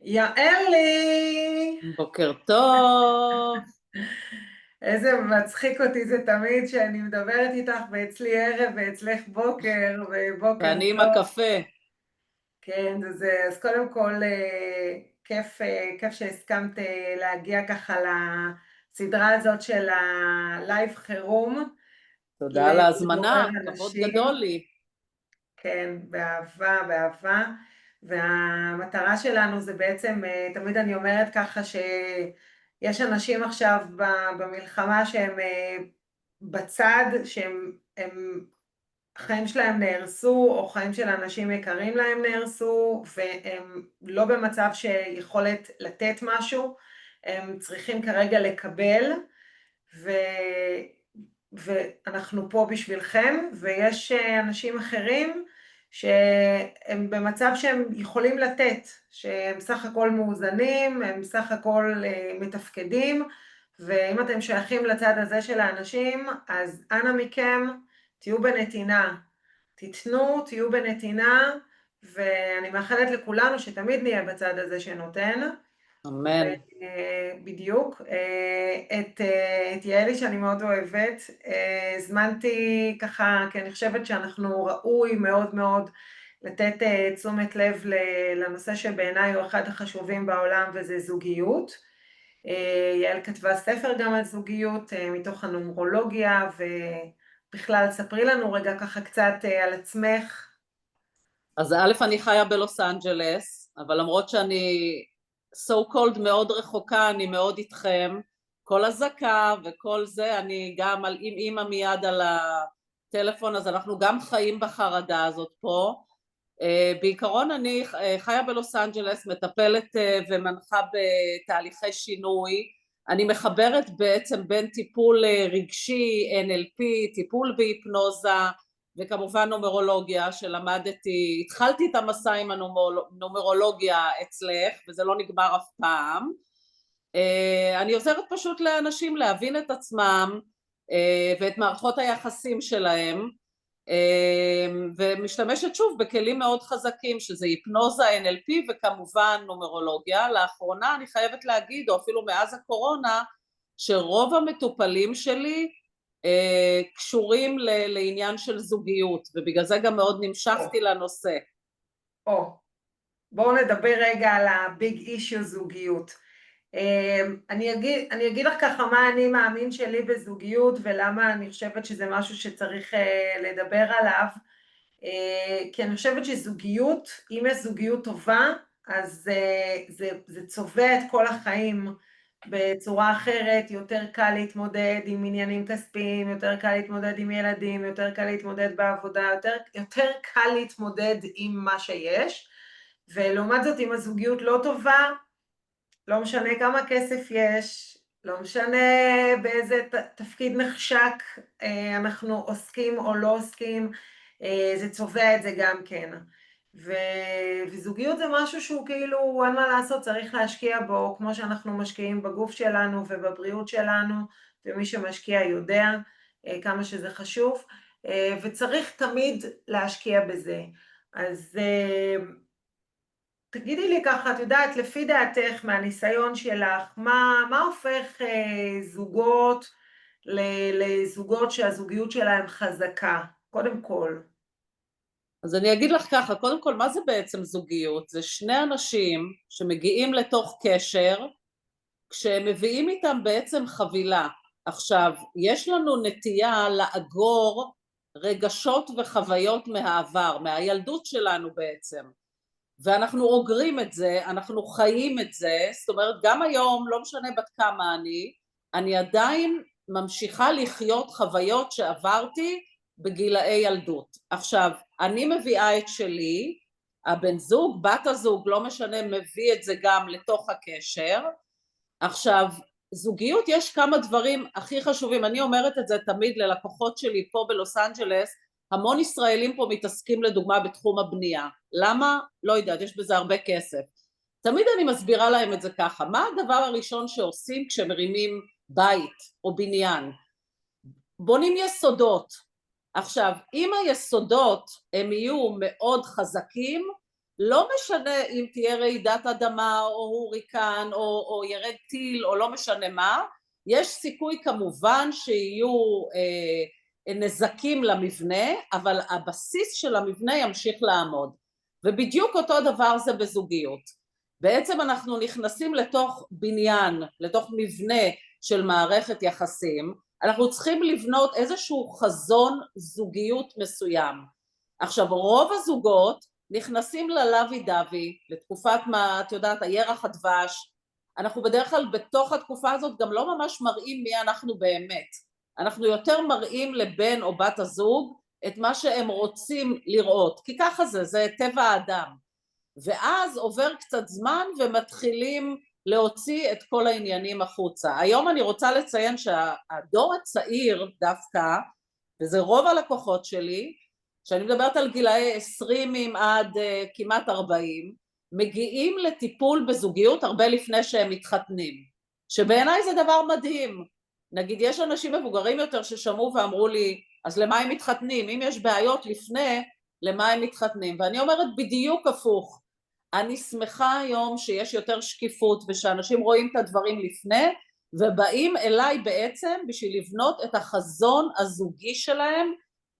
יעלי! בוקר טוב. איזה מצחיק אותי זה תמיד שאני מדברת איתך ואצלי ערב ואצלך בוקר ובוקר ואני עם טוב. הקפה. כן, אז קודם כל כיף שהסכמת להגיע ככה לסדרה הזאת של הלייב חירום תודה על לעורר ההזמנה, כבוד גדול אנשים. לי. כן, באהבה, באהבה. והמטרה שלנו זה בעצם, תמיד אני אומרת ככה שיש אנשים עכשיו במלחמה שהם בצד, החיים שלהם נהרסו, או חיים של אנשים יקרים להם נהרסו, והם לא במצב שיכולת לתת משהו, הם צריכים כרגע לקבל, ו... ואנחנו פה בשבילכם, ויש אנשים אחרים שהם במצב שהם יכולים לתת, שהם סך הכל מאוזנים, הם סך הכל מתפקדים, ואם אתם שייכים לצד הזה של האנשים, אז אנא מכם, תהיו בנתינה, תיתנו, תהיו בנתינה, ואני מאחלת לכולנו שתמיד נהיה בצד הזה שנותן. אמן. בדיוק, את יעלי שאני מאוד אוהבת, הזמנתי ככה, כי אני חושבת שאנחנו ראוי מאוד מאוד לתת תשומת לב לנושא שבעיניי הוא אחד החשובים בעולם, וזה זוגיות. יעל כתבה ספר גם על זוגיות מתוך הנומרולוגיה, ובכלל ספרי לנו רגע ככה קצת על עצמך. אז א', אני חיה בלוס אנג'לס, אבל למרות שאני so called מאוד רחוקה, אני מאוד איתכם. כל הזקה וכל זה, אני גם עם אימא מיד על הטלפון, אז אנחנו גם חיים בחרדה הזאת פה. בעיקרון אני חיה בלוס אנג'לס, מטפלת ומנחה בתהליכי שינוי. אני מחברת בעצם בין טיפול רגשי, NLP, טיפול בהיפנוזה, וכמובן נומרולוגיה שלמדתי, התחלתי את המסע עם הנומרולוגיה אצלך, וזה לא נגמר אף פעם. אני עוזרת פשוט לאנשים להבין את עצמם ואת מערכות היחסים שלהם, ומשתמשת שוב בכלים מאוד חזקים, שזה היפנוזה, NLP וכמובן נומרולוגיה. לאחרונה אני חייבת להגיד, או אפילו מאז הקורונה, שרוב המטופלים שלי קשורים לעניין של זוגיות, ובגלל זה גם מאוד נמשכתי לנושא. בואו נדבר רגע על הביג אישיו זוגיות. אני אגיד לך ככה מה אני מאמין שלי בזוגיות, ולמה אני חושבת שזה משהו שצריך לדבר עליו. כי אני חושבת שזוגיות, אם יש זוגיות טובה, אז זה צובע את כל החיים בצורה אחרת. יותר קל להתמודד עם עניינים כספיים, יותר קל להתמודד עם ילדים, יותר קל להתמודד בעבודה, יותר קל להתמודד עם מה שיש. ולעומת זאת, אם הזוגיות לא טובה, לא משנה כמה כסף יש, לא משנה באיזה תפקיד נחשק אנחנו עוסקים או לא עוסקים, זה צובע את זה גם כן. וזוגיות זה משהו שהוא כאילו, אין מה לעשות, צריך להשקיע בו, כמו שאנחנו משקיעים בגוף שלנו ובבריאות שלנו, ומי שמשקיע יודע כמה שזה חשוב, וצריך תמיד להשקיע בזה. אז תגידי לי ככה, את יודעת, לפי דעתך, מהניסיון שלך, מה הופך זוגות לזוגות שהזוגיות שלהם חזקה, קודם כל? אז אני אגיד לך ככה, קודם כל, מה זה בעצם זוגיות? זה שני אנשים שמגיעים לתוך קשר, כשהם מביאים איתם בעצם חבילה. עכשיו, יש לנו נטייה לאגור רגשות וחוויות מהעבר, מהילדות שלנו בעצם, ואנחנו אוגרים את זה, אנחנו חיים את זה. זאת אומרת, גם היום, לא משנה בת כמה אני עדיין ממשיכה לחיות חוויות שעברתי בגילאי ילדות. עכשיו, אני מביאה את שלי, הבן זוג, בת הזוג, לא משנה, מביא את זה גם לתוך הקשר. עכשיו, זוגיות, יש כמה דברים הכי חשובים, אני אומרת את זה תמיד ללקוחות שלי פה בלוס אנג'לס. המון ישראלים פה מתעסקים לדוגמה בתחום הבנייה. למה? לא יודעת, יש בזה הרבה כסף. תמיד אני מסבירה להם את זה ככה, מה הדבר הראשון שעושים כשמרימים בית או בניין? בונים יסודות. עכשיו, אם היסודות הם יהיו מאוד חזקים, לא משנה אם תהיה רעידת אדמה או הוריקן או ירד טיל או לא משנה מה, יש סיכוי כמובן שיהיו נזקים למבנה, אבל הבסיס של המבנה ימשיך לעמוד. ובדיוק אותו דבר זה בזוגיות. בעצם אנחנו נכנסים לתוך בניין, לתוך מבנה של מערכת יחסים, אנחנו צריכים לבנות איזשהו חזון זוגיות מסוים. עכשיו רוב הזוגות נכנסים ללוי דווי, לתקופת מה, את יודעת, הירח הדבש, אנחנו בדרך כלל בתוך התקופה הזאת גם לא ממש מראים מי אנחנו באמת, אנחנו יותר מראים לבן או בת הזוג את מה שהם רוצים לראות, כי ככה זה טבע האדם, ואז עובר קצת זמן ומתחילים להוציא את כל העניינים החוצה. היום אני רוצה לציין שהדור הצעיר דווקא, וזה רוב הלקוחות שלי, שאני מדברת על גילאי 20 עד כמעט 40, מגיעים לטיפול בזוגיות הרבה לפני שהם מתחתנים, שבעיניי זה דבר מדהים. נגיד יש אנשים מבוגרים יותר ששמעו ואמרו לי, אז למה הם מתחתנים? אם יש בעיות לפני, למה הם מתחתנים? ואני אומרת בדיוק הפוך. אני שמחה היום שיש יותר שקיפות ושאנשים רואים את הדברים לפני, ובאים אליי בעצם בשביל לבנות את החזון הזוגי שלהם,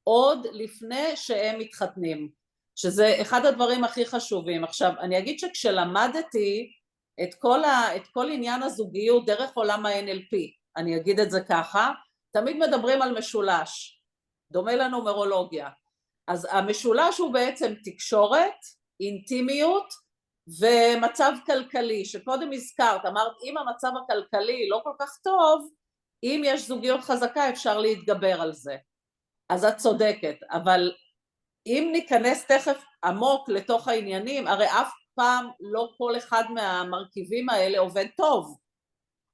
עוד לפני שהם מתחתנים, שזה אחד הדברים הכי חשובים. עכשיו, אני אגיד שכשלמדתי את כל עניין הזוגיות דרך עולם ה-NLP, אני אגיד את זה ככה, תמיד מדברים על משולש, דומה לנומרולוגיה. אז המשולש הוא בעצם תקשורת, אינטימיות ומצב כלכלי, שקודם הזכרת, אמרת, אם המצב הכלכלי לא כל כך טוב, אם יש זוגיות חזקה אפשר להתגבר על זה. אז את צודקת, אבל אם ניכנס תכף עמוק לתוך העניינים, הרי אף פעם לא כל אחד מהמרכיבים האלה עובד טוב.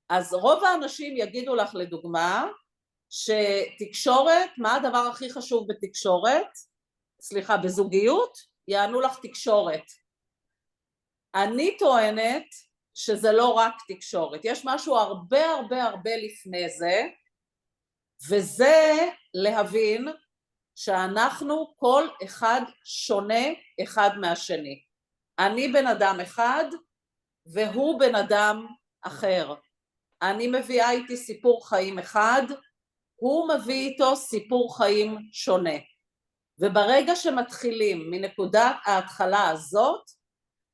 אז רוב האנשים יגידו לך לדוגמה, שתקשורת, מה הדבר הכי חשוב בתקשורת? סליחה, בזוגיות? יענו לך תקשורת. אני טוענת שזה לא רק תקשורת, יש משהו הרבה הרבה הרבה לפני זה, וזה להבין שאנחנו כל אחד שונה אחד מהשני. אני בן אדם אחד והוא בן אדם אחר. אני מביאה איתי סיפור חיים אחד, הוא מביא איתו סיפור חיים שונה. וברגע שמתחילים מנקודת ההתחלה הזאת,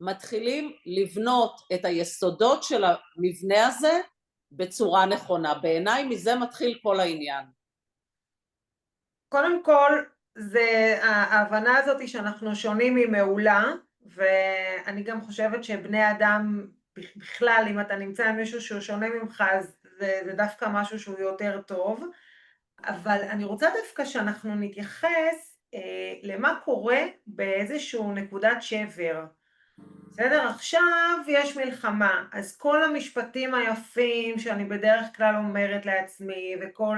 מתחילים לבנות את היסודות של המבנה הזה בצורה נכונה. בעיניי מזה מתחיל כל העניין. קודם כל, ההבנה הזאת היא שאנחנו שונים ממעולה, ואני גם חושבת שבני אדם בכלל, אם אתה נמצא עם מישהו שהוא שונה ממך, אז זה דווקא משהו שהוא יותר טוב. אבל אני רוצה דווקא שאנחנו נתייחס למה קורה באיזשהו נקודת שבר. בסדר, עכשיו יש מלחמה, אז כל המשפטים היפים שאני בדרך כלל אומרת לעצמי, וכל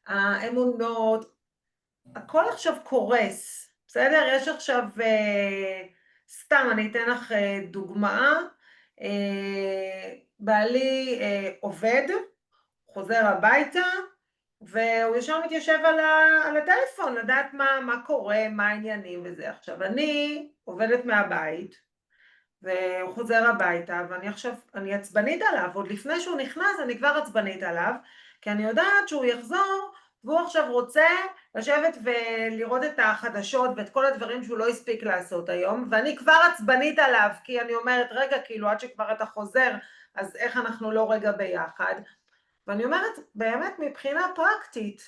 האמונות, הכל עכשיו קורס, בסדר? יש עכשיו, סתם אני אתן לך דוגמה, בעלי עובד, חוזר הביתה, והוא ישר מתיישב על הטלפון, לדעת מה קורה, מה העניינים וזה. עכשיו, אני עובדת מהבית, והוא חוזר הביתה, ואני עכשיו, אני עצבנית עליו, עוד לפני שהוא נכנס, אני כבר עצבנית עליו, כי אני יודעת שהוא יחזור, והוא עכשיו רוצה לשבת ולראות את החדשות, ואת כל הדברים שהוא לא הספיק לעשות היום, ואני כבר עצבנית עליו, כי אני אומרת, רגע, כאילו, עד שכבר אתה חוזר, אז איך אנחנו לא רגע ביחד? ואני אומרת, באמת, מבחינה פרקטית,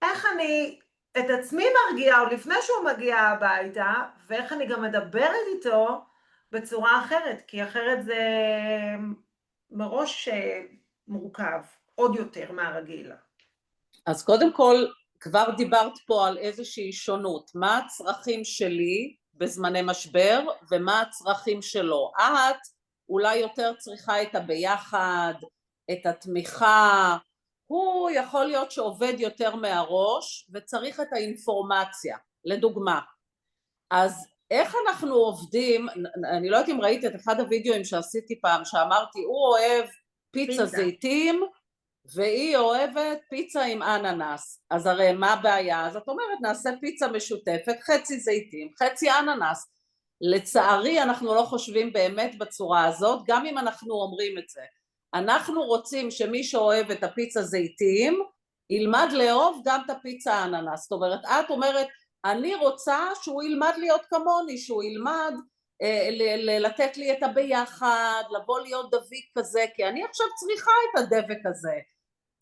איך אני את עצמי מרגיעה, עוד לפני שהוא מגיע הביתה, ואיך אני גם מדברת איתו, בצורה אחרת, כי אחרת זה מראש מורכב, עוד יותר מהרגיל. אז קודם כל, כבר דיברת פה על איזושהי שונות, מה הצרכים שלי בזמני משבר ומה הצרכים שלו. את אולי יותר צריכה את הביחד, את התמיכה, הוא יכול להיות שעובד יותר מהראש וצריך את האינפורמציה, לדוגמה. אז איך אנחנו עובדים, אני לא יודעת אם ראית את אחד הוידאוים שעשיתי פעם, שאמרתי, הוא אוהב פיצה זיתים, והיא אוהבת פיצה עם אננס. אז הרי מה הבעיה? אז את אומרת, נעשה פיצה משותפת, חצי זיתים, חצי אננס. לצערי אנחנו לא חושבים באמת בצורה הזאת, גם אם אנחנו אומרים את זה. אנחנו רוצים שמי שאוהב את הפיצה זיתים, ילמד לאהוב גם את הפיצה האננס. זאת אומרת, את אומרת, אני רוצה שהוא ילמד להיות כמוני, שהוא ילמד לתת לי את הביחד, לבוא להיות דביק כזה, כי אני עכשיו צריכה את הדבק הזה.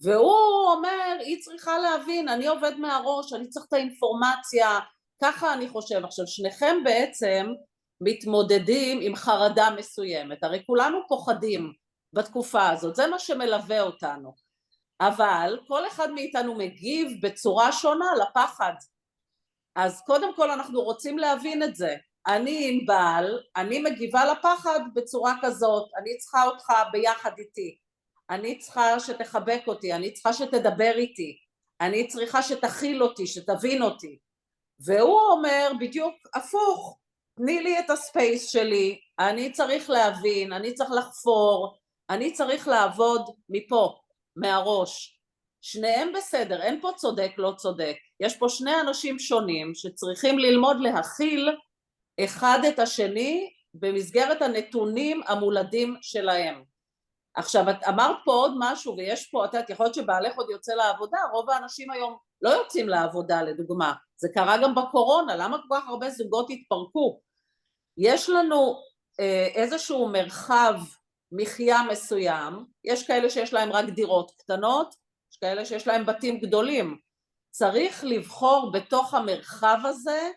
והוא אומר, היא צריכה להבין, אני עובד מהראש, אני צריך את האינפורמציה, ככה אני חושב. עכשיו, שניכם בעצם מתמודדים עם חרדה מסוימת, הרי כולנו פוחדים בתקופה הזאת, זה מה שמלווה אותנו, אבל כל אחד מאיתנו מגיב בצורה שונה לפחד. אז קודם כל אנחנו רוצים להבין את זה. אני ענבל, אני מגיבה לפחד בצורה כזאת, אני צריכה אותך ביחד איתי, אני צריכה שתחבק אותי, אני צריכה שתדבר איתי, אני צריכה שתכיל אותי, שתבין אותי. והוא אומר בדיוק הפוך, תני לי את הספייס שלי, אני צריך להבין, אני צריך לחפור, אני צריך לעבוד מפה, מהראש. שניהם בסדר, אין פה צודק לא צודק, יש פה שני אנשים שונים שצריכים ללמוד להכיל אחד את השני במסגרת הנתונים המולדים שלהם. עכשיו, את אמרת פה עוד משהו, ויש פה, את יכול להיות שבעלך עוד יוצא לעבודה, רוב האנשים היום לא יוצאים לעבודה לדוגמה, זה קרה גם בקורונה, למה כל כך הרבה זוגות התפרקו? יש לנו איזשהו מרחב מחיה מסוים, יש כאלה שיש להם רק דירות קטנות, יש כאלה שיש להם בתים גדולים, צריך לבחור בתוך המרחב הזה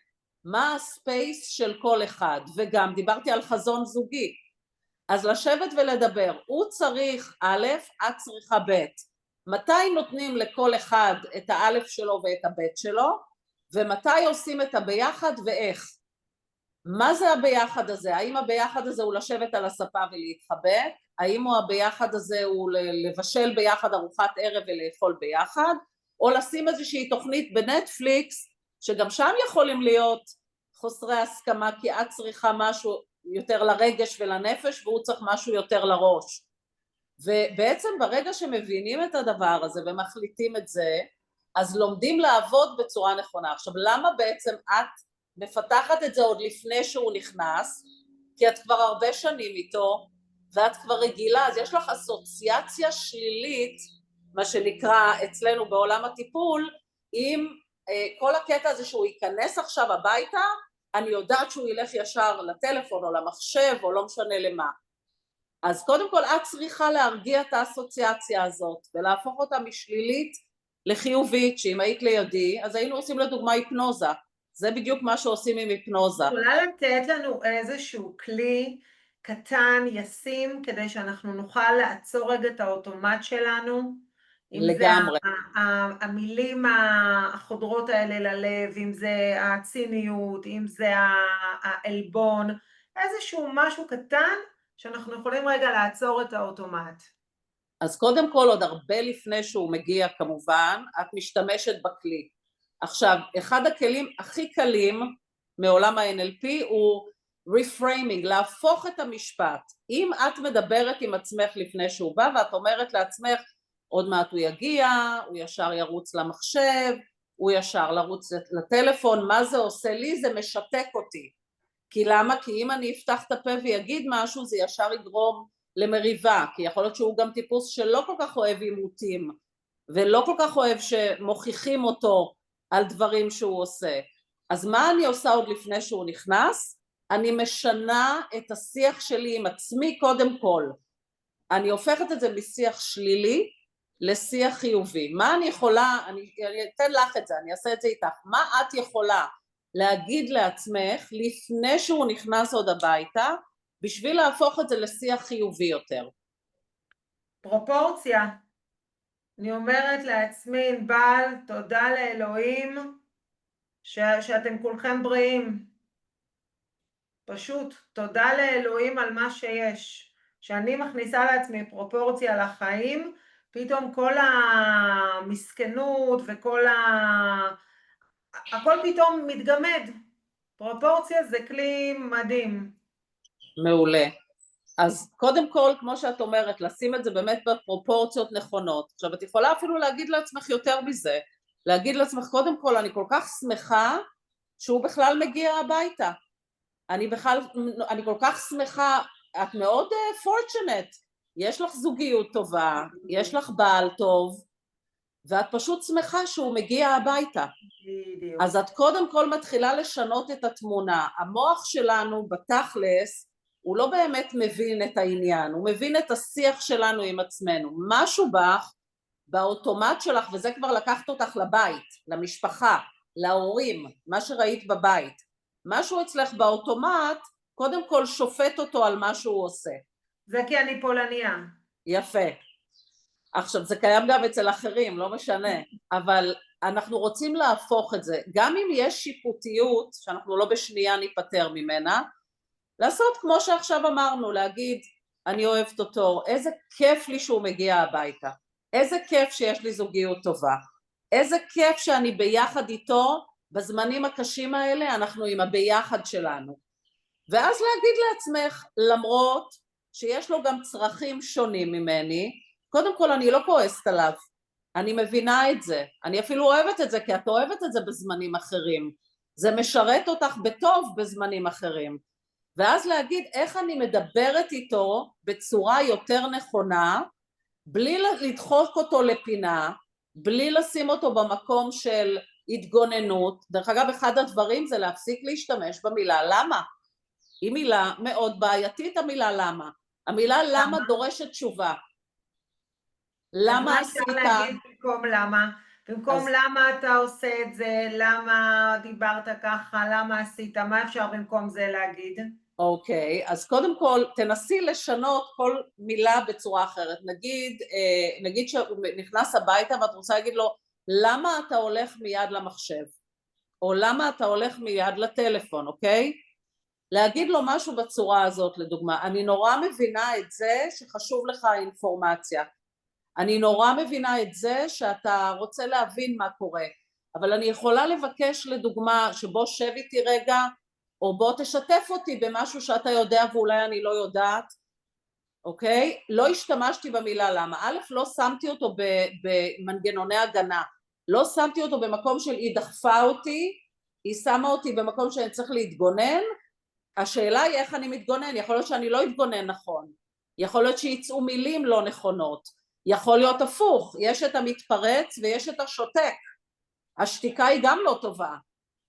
מה הספייס של כל אחד, וגם דיברתי על חזון זוגי, אז לשבת ולדבר, הוא צריך א', את צריכה ב', מתי נותנים לכל אחד את האלף שלו ואת הב' שלו, ומתי עושים את הביחד ואיך. מה זה הביחד הזה? האם הביחד הזה הוא לשבת על הספה ולהתחבק? האם הביחד הזה הוא לבשל ביחד ארוחת ערב ולאכול ביחד? או לשים איזושהי תוכנית בנטפליקס, שגם שם יכולים להיות חוסרי הסכמה, כי את צריכה משהו יותר לרגש ולנפש, והוא צריך משהו יותר לראש. ובעצם ברגע שמבינים את הדבר הזה ומחליטים את זה, אז לומדים לעבוד בצורה נכונה. עכשיו, למה בעצם את מפתחת את זה עוד לפני שהוא נכנס? כי את כבר הרבה שנים איתו, ואת כבר רגילה, אז יש לך אסוציאציה שלילית, מה שנקרא אצלנו בעולם הטיפול, עם כל הקטע הזה שהוא ייכנס עכשיו הביתה, אני יודעת שהוא ילך ישר לטלפון או למחשב או לא משנה למה. אז קודם כל את צריכה להרגיע את האסוציאציה הזאת ולהפוך אותה משלילית לחיובית, שאם היית לידי אז היינו עושים לדוגמה היפנוזה, זה בדיוק מה שעושים עם היפנוזה. יכולה לתת לנו איזשהו כלי קטן, ישים, כדי שאנחנו נוכל לעצור רגע את האוטומט שלנו? אם זה לגמרי. המילים החודרות האלה ללב, אם זה הציניות, אם זה העלבון, איזשהו משהו קטן שאנחנו יכולים רגע לעצור את האוטומט. אז קודם כל, עוד הרבה לפני שהוא מגיע כמובן, את משתמשת בכלי. עכשיו, אחד הכלים הכי קלים מעולם ה-NLP הוא reframing, להפוך את המשפט. אם את מדברת עם עצמך לפני שהוא בא ואת אומרת לעצמך, עוד מעט הוא יגיע, הוא ישר ירוץ למחשב, הוא ישר לרוץ לטלפון, מה זה עושה לי? זה משתק אותי. כי למה? כי אם אני אפתח את הפה ויגיד משהו, זה ישר יגרום למריבה, כי יכול להיות שהוא גם טיפוס שלא כל כך אוהב עימותים, ולא כל כך אוהב שמוכיחים אותו על דברים שהוא עושה. אז מה אני עושה עוד לפני שהוא נכנס? אני משנה את השיח שלי עם עצמי קודם כל. אני הופכת את זה משיח שלילי לשיח חיובי. מה אני יכולה, אני אתן לך את זה, אני אעשה את זה איתך. מה את יכולה להגיד לעצמך לפני שהוא נכנס עוד הביתה, בשביל להפוך את זה לשיח חיובי יותר? פרופורציה. אני אומרת לעצמי, ענבל, תודה לאלוהים שאתם כולכם בריאים. פשוט, תודה לאלוהים על מה שיש. שאני מכניסה לעצמי פרופורציה לחיים, פתאום כל המסכנות וכל הכל פתאום מתגמד. פרופורציה זה כלי מדהים. מעולה. אז קודם כל, כמו שאת אומרת, לשים את זה באמת בפרופורציות נכונות. עכשיו, את יכולה אפילו להגיד לעצמך יותר מזה, להגיד לעצמך, קודם כל, אני כל כך שמחה שהוא בכלל מגיע הביתה. אני בכלל, אני כל כך שמחה, את מאוד fortunate, יש לך זוגיות טובה, יש לך בעל טוב, ואת פשוט שמחה שהוא מגיע הביתה. אז בדיוק. את קודם כל מתחילה לשנות את התמונה. המוח שלנו בתכלס, הוא לא באמת מבין את העניין, הוא מבין את השיח שלנו עם עצמנו. משהו בך, באוטומט שלך, וזה כבר לקחת אותך לבית, למשפחה, להורים, מה שראית בבית. משהו אצלך באוטומט, קודם כל שופט אותו על מה שהוא עושה. זה כי אני פולניה. יפה. עכשיו, זה קיים גם אצל אחרים, לא משנה, אבל אנחנו רוצים להפוך את זה. גם אם יש שיפוטיות, שאנחנו לא בשנייה ניפטר ממנה, לעשות כמו שעכשיו אמרנו, להגיד, אני אוהבת אותו, איזה כיף לי שהוא מגיע הביתה, איזה כיף שיש לי זוגיות טובה, איזה כיף שאני ביחד איתו, בזמנים הקשים האלה אנחנו עם הביחד שלנו. ואז להגיד לעצמך, למרות שיש לו גם צרכים שונים ממני, קודם כל אני לא כועסת עליו, אני מבינה את זה, אני אפילו אוהבת את זה, כי את אוהבת את זה בזמנים אחרים, זה משרת אותך בטוב בזמנים אחרים. ואז להגיד איך אני מדברת איתו בצורה יותר נכונה, בלי לדחוק אותו לפינה, בלי לשים אותו במקום של התגוננות. דרך אגב, אחד הדברים זה להפסיק להשתמש במילה למה. היא מילה מאוד בעייתית, המילה למה. המילה למה דורשת תשובה. אז מה למה אפשר עשית? להגיד במקום למה? במקום אז למה אתה עושה את זה, למה דיברת ככה, למה עשית, מה אפשר במקום זה להגיד? אוקיי, אז קודם כל תנסי לשנות כל מילה בצורה אחרת. נגיד שהוא נכנס הביתה ואת רוצה להגיד לו, למה אתה הולך מיד למחשב? או למה אתה הולך מיד לטלפון, אוקיי? להגיד לו משהו בצורה הזאת, לדוגמה. אני נורא מבינה את זה שחשוב לך האינפורמציה. אני נורא מבינה את זה שאתה רוצה להבין מה קורה, אבל אני יכולה לבקש לדוגמה שבוא שב איתי רגע, או בוא תשתף אותי במשהו שאתה יודע ואולי אני לא יודעת, אוקיי? לא השתמשתי במילה למה. א', לא שמתי אותו במנגנוני הגנה, לא שמתי אותו במקום של היא דחפה אותי, היא שמה אותי במקום שאני צריך להתגונן. השאלה היא איך אני מתגונן, יכול להיות שאני לא אתגונן נכון, יכול להיות שיצאו מילים לא נכונות, יכול להיות הפוך, יש את המתפרץ ויש את השותק, השתיקה היא גם לא טובה.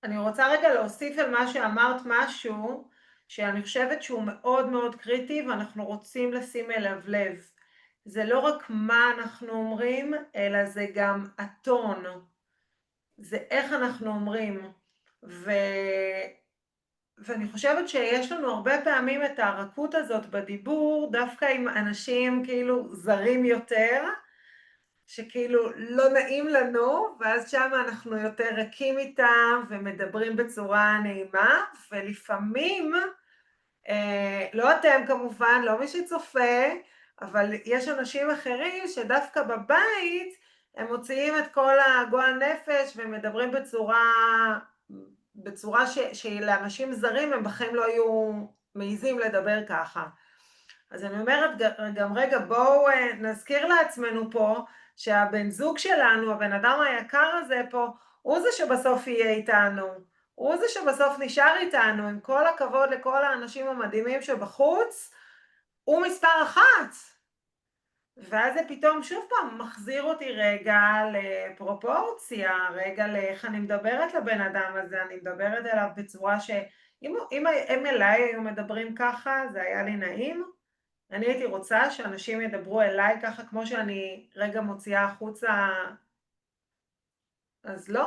אני רוצה רגע להוסיף על מה שאמרת משהו, שאני חושבת שהוא מאוד מאוד קריטי ואנחנו רוצים לשים אליו לב. זה לא רק מה אנחנו אומרים, אלא זה גם הטון. זה איך אנחנו אומרים. ואני חושבת שיש לנו הרבה פעמים את הרכות הזאת בדיבור, דווקא עם אנשים כאילו זרים יותר, שכאילו לא נעים לנו, ואז שם אנחנו יותר רכים איתם ומדברים בצורה נעימה, ולפעמים, לא אתם כמובן, לא מי שצופה, אבל יש אנשים אחרים שדווקא בבית הם מוציאים את כל הגועל נפש ומדברים בצורה שלאנשים זרים הם בחיים לא היו מעיזים לדבר ככה. אז אני אומרת גם רגע בואו נזכיר לעצמנו פה שהבן זוג שלנו, הבן אדם היקר הזה פה, הוא זה שבסוף יהיה איתנו, הוא זה שבסוף נשאר איתנו, עם כל הכבוד לכל האנשים המדהימים שבחוץ, הוא מספר אחת. ואז זה פתאום שוב פעם מחזיר אותי רגע לפרופורציה, רגע לאיך אני מדברת לבן אדם הזה, אני מדברת אליו בצורה שאם הם אליי היו מדברים ככה, זה היה לי נעים. אני הייתי רוצה שאנשים ידברו אליי ככה כמו שאני רגע מוציאה החוצה, אז לא.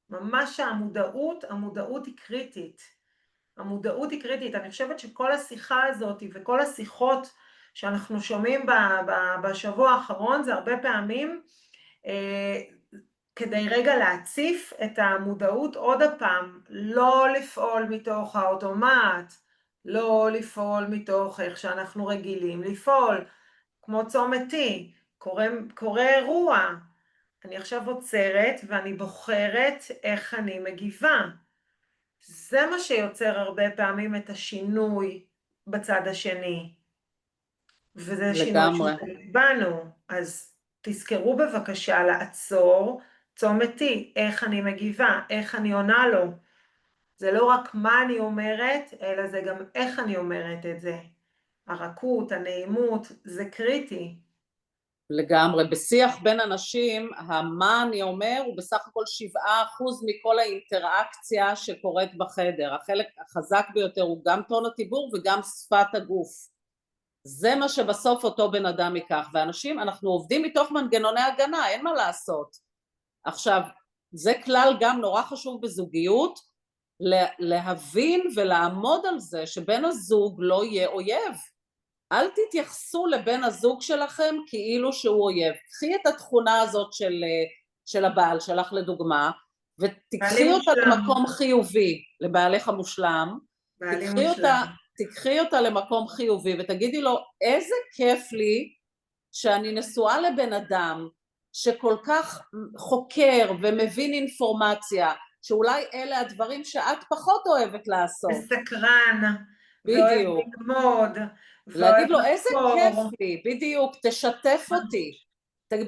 ממש המודעות היא קריטית. המודעות היא קריטית. אני חושבת שכל השיחה הזאת וכל השיחות שאנחנו שומעים בשבוע האחרון, זה הרבה פעמים כדי רגע להציף את המודעות עוד הפעם, לא לפעול מתוך האוטומט, לא לפעול מתוך איך שאנחנו רגילים לפעול, כמו צומת T, קורה אירוע, אני עכשיו עוצרת ואני בוחרת איך אני מגיבה. זה מה שיוצר הרבה פעמים את השינוי בצד השני, וזה שינוי לגמרי. שתלוי בנו. אז תזכרו בבקשה לעצור צומת T, איך אני מגיבה, איך אני עונה לו. זה לא רק מה אני אומרת, אלא זה גם איך אני אומרת את זה. הרכות, הנעימות, זה קריטי. לגמרי. בשיח בין אנשים, מה אני אומר הוא בסך הכל 7% מכל האינטראקציה שקורית בחדר. החלק החזק ביותר הוא גם טון הדיבור וגם שפת הגוף. זה מה שבסוף אותו בן אדם ייקח, ואנשים, אנחנו עובדים מתוך מנגנוני הגנה, אין מה לעשות. עכשיו, זה כלל גם נורא חשוב בזוגיות, להבין ולעמוד על זה שבן הזוג לא יהיה אויב. אל תתייחסו לבן הזוג שלכם כאילו שהוא אויב. קחי את התכונה הזאת של הבעל שלך לדוגמה, בעלי ותקחי אותה מושלם, למקום חיובי, לבעלך המושלם, בעלי מושלם. תקחי אותה למקום חיובי ותגידי לו, איזה כיף לי שאני נשואה לבן אדם שכל כך חוקר ומבין אינפורמציה, שאולי אלה הדברים שאת פחות אוהבת לעשות. וסקרן, ואוהב בדיוק. ללמוד, ואוהב להגיד לו, איזה כיף לחקור. לי, בדיוק, תשתף אותי.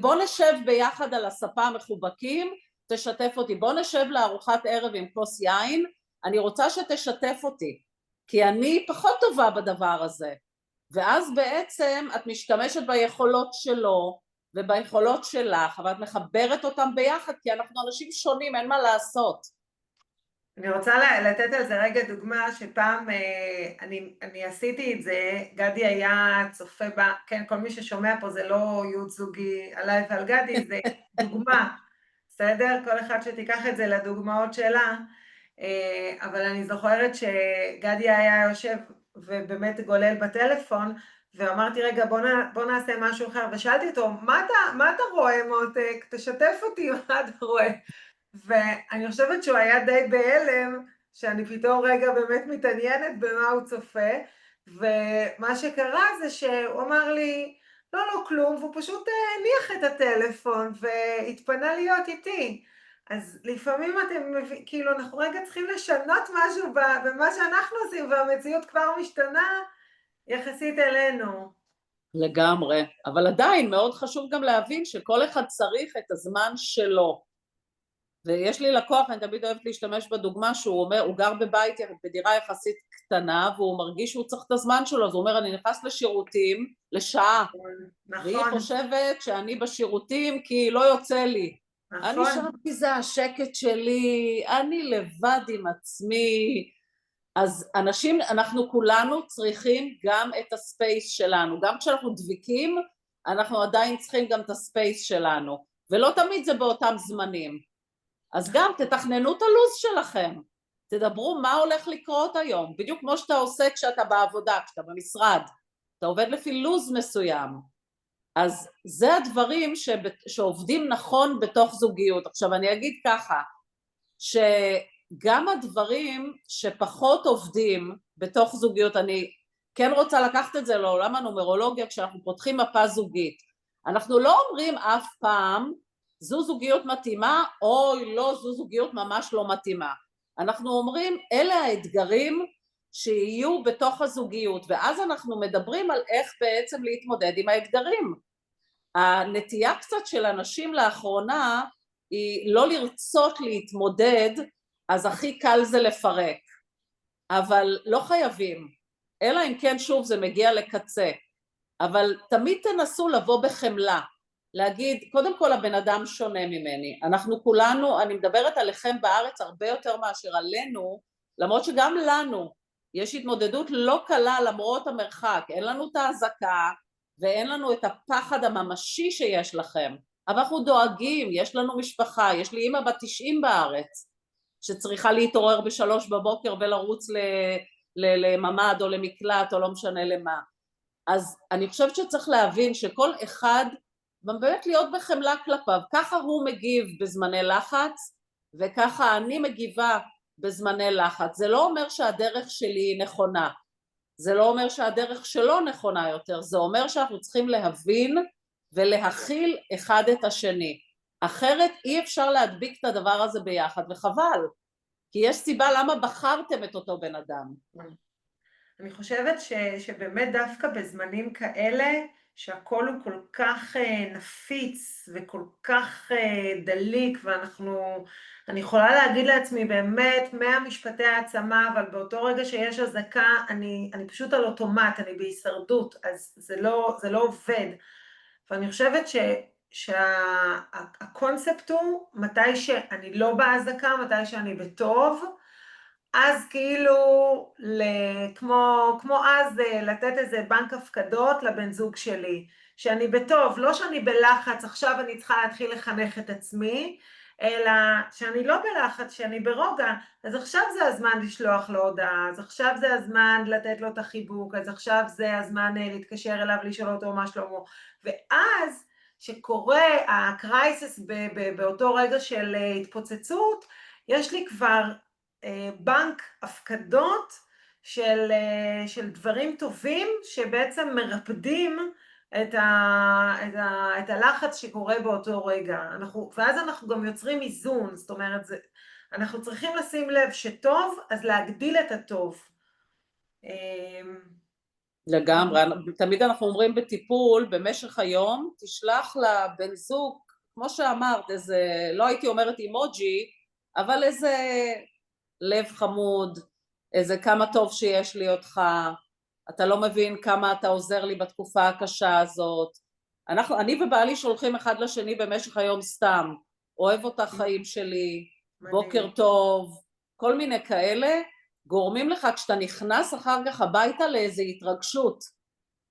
בוא נשב ביחד על הספה מחובקים, תשתף אותי. בוא נשב לארוחת ערב עם כוס יין, אני רוצה שתשתף אותי, כי אני פחות טובה בדבר הזה. ואז בעצם את משתמשת ביכולות שלו וביכולות שלך, אבל את מחברת אותם ביחד, כי אנחנו אנשים שונים, אין מה לעשות. אני רוצה לתת על זה רגע דוגמה שפעם אני עשיתי את זה, גדי היה צופה בה, כן, כל מי ששומע פה זה לא ייעוץ זוגי עליי ועל גדי, זה דוגמה, בסדר? כל אחד שתיקח את זה לדוגמאות שלה, אבל אני זוכרת שגדי היה יושב ובאמת גולל בטלפון, ואמרתי רגע בוא נעשה משהו אחר, ושאלתי אותו מה אתה רואה מותק? תשתף אותי מה אתה רואה? ואני חושבת שהוא היה די בהלם, שאני פתאום רגע באמת מתעניינת במה הוא צופה, ומה שקרה זה שהוא אמר לי, לא כלום, והוא פשוט הניח את הטלפון והתפנה להיות איתי. אז לפעמים אתם מבינים, כאילו אנחנו רגע צריכים לשנות משהו במה שאנחנו עושים, והמציאות כבר משתנה יחסית אלינו. לגמרי, אבל עדיין מאוד חשוב גם להבין שכל אחד צריך את הזמן שלו. ויש לי לקוח, אני תמיד אוהבת להשתמש בדוגמה שהוא אומר, הוא גר בבית, בדירה יחסית קטנה, והוא מרגיש שהוא צריך את הזמן שלו, אז הוא אומר, אני נכנס לשירותים לשעה, והיא נכון, חושבת שאני בשירותים כי לא יוצא לי. אני נכון. שם כי זה השקט שלי, אני לבד עם עצמי. אז אנשים, אנחנו כולנו צריכים גם את הספייס שלנו, גם כשאנחנו דביקים, אנחנו עדיין צריכים גם את הספייס שלנו, ולא תמיד זה באותם זמנים. אז גם תתכננו את הלו"ז שלכם, תדברו מה הולך לקרות היום, בדיוק כמו שאתה עושה כשאתה בעבודה, כשאתה במשרד, אתה עובד לפי לו"ז מסוים. אז זה הדברים שעובדים נכון בתוך זוגיות. עכשיו אני אגיד ככה, שגם הדברים שפחות עובדים בתוך זוגיות, אני כן רוצה לקחת את זה לעולם הנומרולוגיה, כשאנחנו פותחים מפה זוגית, אנחנו לא אומרים אף פעם, זו זוגיות מתאימה, אוי לא, זו זוגיות ממש לא מתאימה. אנחנו אומרים, אלה האתגרים שיהיו בתוך הזוגיות, ואז אנחנו מדברים על איך בעצם להתמודד עם האתגרים. הנטייה קצת של אנשים לאחרונה היא לא לרצות להתמודד, אז הכי קל זה לפרק, אבל לא חייבים, אלא אם כן שוב זה מגיע לקצה, אבל תמיד תנסו לבוא בחמלה, להגיד קודם כל הבן אדם שונה ממני, אנחנו כולנו, אני מדברת עליכם בארץ הרבה יותר מאשר עלינו, למרות שגם לנו יש התמודדות לא קלה למרות המרחק, אין לנו את ההזקה ואין לנו את הפחד הממשי שיש לכם, אבל אנחנו דואגים, יש לנו משפחה, יש לי אמא בת 90 בארץ שצריכה להתעורר ב3 בבוקר ולרוץ לממ"ד או למקלט או לא משנה למה. אז אני חושבת שצריך להבין שכל אחד באמת להיות בחמלה כלפיו, ככה הוא מגיב בזמני לחץ וככה אני מגיבה בזמני לחץ. זה לא אומר שהדרך שלי היא נכונה, זה לא אומר שהדרך שלו נכונה יותר, זה אומר שאנחנו צריכים להבין ולהכיל אחד את השני, אחרת אי אפשר להדביק את הדבר הזה ביחד, וחבל, כי יש סיבה למה בחרתם את אותו בן אדם. אני חושבת שבאמת דווקא בזמנים כאלה, שהכל הוא כל כך נפיץ וכל כך דליק, אני יכולה להגיד לעצמי באמת 100 משפטי העצמה, אבל באותו רגע שיש אזעקה, אני פשוט על אוטומט, אני בהישרדות, אז זה לא עובד. ואני חושבת שהקונספט הוא מתי שאני לא באזעקה, מתי שאני בטוב, אז כאילו, כמו אז, לתת איזה בנק הפקדות לבן זוג שלי, שאני בטוב, לא שאני בלחץ, עכשיו אני צריכה להתחיל לחנך את עצמי, אלא שאני לא בלחץ, שאני ברוגע, אז עכשיו זה הזמן לשלוח לו הודעה, אז עכשיו זה הזמן לתת לו את החיבוק, אז עכשיו זה הזמן להתקשר אליו, לשאול אותו מה שלמה, ואז שקורה הקרייסס באותו רגע של התפוצצות, יש לי כבר בנק הפקדות של דברים טובים שבעצם מרפדים את הלחץ שקורה באותו רגע. ואז אנחנו גם יוצרים איזון, זאת אומרת, אנחנו צריכים לשים לב שטוב, אז להגדיל את הטוב. לגמרי, תמיד אנחנו אומרים בטיפול, במשך היום, תשלח לבן זוג, כמו שאמרת, איזה, לא הייתי אומרת אימוג'י, אבל איזה לב חמוד, איזה כמה טוב שיש לי אותך, אתה לא מבין כמה אתה עוזר לי בתקופה הקשה הזאת. אני ובעלי שולחים אחד לשני במשך היום סתם, אוהב אותך חיים שלי, בוקר טוב, כל מיני כאלה, גורמים לך כשאתה נכנס אחר כך הביתה לאיזו התרגשות.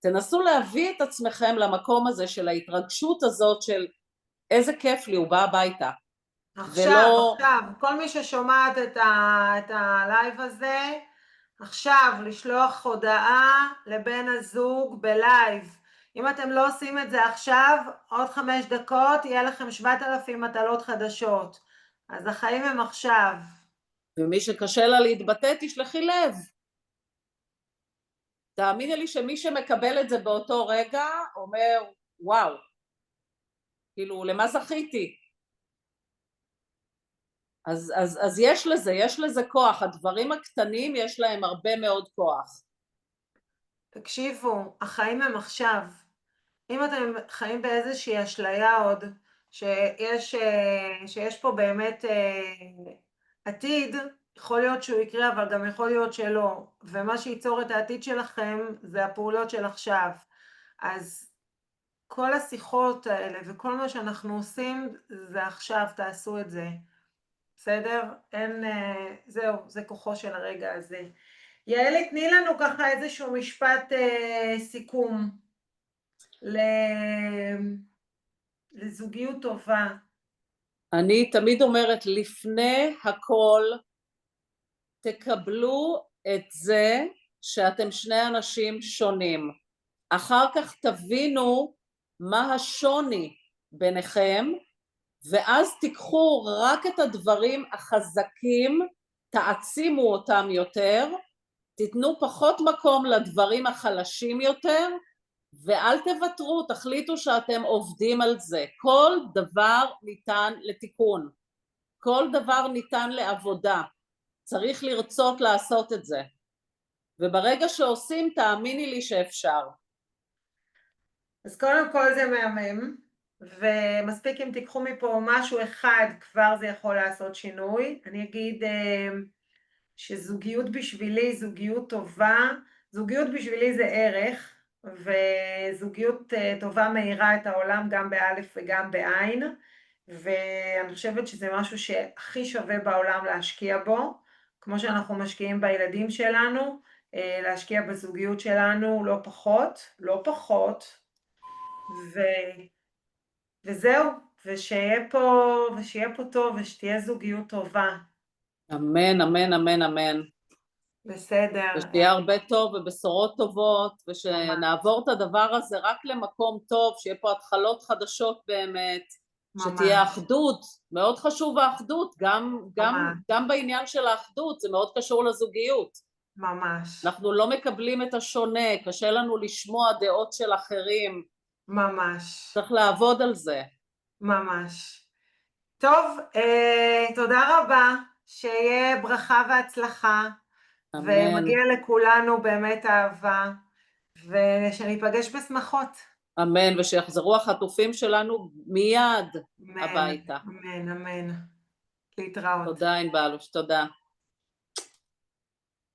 תנסו להביא את עצמכם למקום הזה של ההתרגשות הזאת של איזה כיף לי, הוא בא הביתה. עכשיו, כל מי ששומעת את הלייב הזה, עכשיו לשלוח הודעה לבן הזוג בלייב. אם אתם לא עושים את זה עכשיו, עוד 5 דקות יהיה לכם 7,000 מטלות חדשות. אז החיים הם עכשיו. ומי שקשה לה להתבטא, תשלחי לב. תאמיני לי שמי שמקבל את זה באותו רגע, אומר, וואו, כאילו, למה זכיתי? אז יש לזה כוח, הדברים הקטנים יש להם הרבה מאוד כוח. תקשיבו, החיים הם עכשיו. אם אתם חיים באיזושהי אשליה עוד, שיש פה באמת עתיד, יכול להיות שהוא יקרה, אבל גם יכול להיות שלא. ומה שייצור את העתיד שלכם זה הפעולות של עכשיו. אז כל השיחות האלה וכל מה שאנחנו עושים זה עכשיו, תעשו את זה. בסדר? זהו, זה כוחו של הרגע הזה. יעלי, תני לנו ככה איזשהו משפט סיכום לזוגיות טובה. אני תמיד אומרת, לפני הכל, תקבלו את זה שאתם שני אנשים שונים. אחר כך תבינו מה השוני ביניכם, ואז תיקחו רק את הדברים החזקים, תעצימו אותם יותר, תיתנו פחות מקום לדברים החלשים יותר, ואל תוותרו, תחליטו שאתם עובדים על זה. כל דבר ניתן לתיקון, כל דבר ניתן לעבודה, צריך לרצות לעשות את זה. וברגע שעושים, תאמיני לי שאפשר. אז קודם כל זה מהמם, ומספיק אם תיקחו מפה משהו אחד, כבר זה יכול לעשות שינוי. אני אגיד שזוגיות בשבילי, זוגיות טובה, זוגיות בשבילי זה ערך, וזוגיות טובה מאירה את העולם גם באלף וגם בעין, ואני חושבת שזה משהו שהכי שווה בעולם להשקיע בו, כמו שאנחנו משקיעים בילדים שלנו, להשקיע בזוגיות שלנו לא פחות, לא פחות, וזהו, ושיהיה פה טוב, ושתהיה זוגיות טובה. אמן, אמן, אמן, אמן. בסדר. ושיהיה הרבה טוב ובשורות טובות, ושנעבור את הדבר הזה רק למקום טוב, שיהיה פה התחלות חדשות באמת, שתהיה אחדות, מאוד חשוב האחדות, גם בעניין של האחדות, זה מאוד קשור לזוגיות. ממש. אנחנו לא מקבלים את השונה, קשה לנו לשמוע דעות של אחרים. ממש. צריך לעבוד על זה. ממש. טוב, תודה רבה, שיהיה ברכה והצלחה, אמן. ומגיע לכולנו באמת אהבה, ושניפגש בשמחות. אמן, ושיחזרו החטופים שלנו מיד אמן, הביתה. אמן, אמן. להתראות. תודה ענבלוש, תודה.